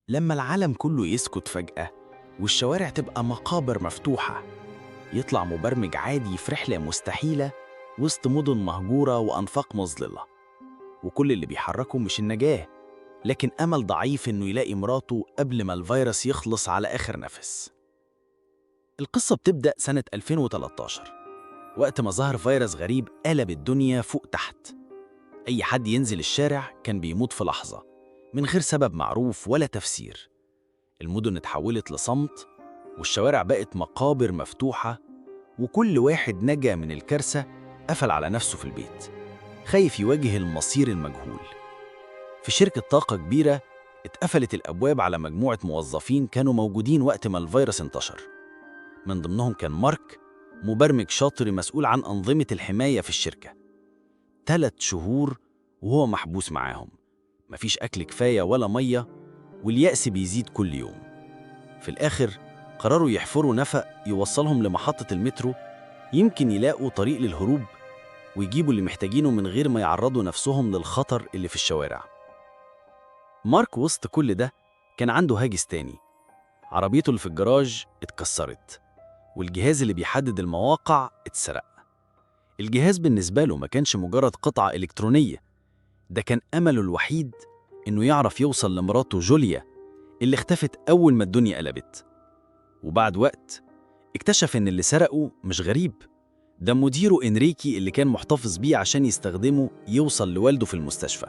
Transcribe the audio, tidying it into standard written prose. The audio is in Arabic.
لما العالم كله يسكت فجأة والشوارع تبقى مقابر مفتوحة، يطلع مبرمج عادي في رحلة مستحيلة وسط مدن مهجورة وأنفاق مظللة، وكل اللي بيحركه مش النجاة لكن أمل ضعيف إنه يلاقي مراته قبل ما الفيروس يخلص على آخر نفس. القصة بتبدأ سنة 2013 وقت ما ظهر فيروس غريب قلب الدنيا فوق تحت. أي حد ينزل الشارع كان بيموت في لحظة من غير سبب معروف ولا تفسير. المدن اتحولت لصمت والشوارع بقت مقابر مفتوحة، وكل واحد نجا من الكارثة قفل على نفسه في البيت خايف يواجه المصير المجهول. في شركة طاقة كبيرة اتقفلت الأبواب على مجموعة موظفين كانوا موجودين وقت ما الفيروس انتشر. من ضمنهم كان مارك، مبرمج شاطر مسؤول عن أنظمة الحماية في الشركة. 3 شهور وهو محبوس معاهم، مفيش أكل كفاية ولا مية، واليأس بيزيد كل يوم. في الآخر قرروا يحفروا نفق يوصلهم لمحطة المترو، يمكن يلاقوا طريق للهروب ويجيبوا اللي محتاجينه من غير ما يعرضوا نفسهم للخطر اللي في الشوارع. مارك وسط كل ده كان عنده هاجس تاني. عربيته اللي في الجراج اتكسرت والجهاز اللي بيحدد المواقع اتسرق. الجهاز بالنسبة له ما كانش مجرد قطعة إلكترونية، ده كان أمله الوحيد إنه يعرف يوصل لمراته جوليا اللي اختفت أول ما الدنيا قلبت. وبعد وقت اكتشف إن اللي سرقه مش غريب، ده مديره إنريكي اللي كان محتفظ بيه عشان يستخدمه يوصل لوالده في المستشفى.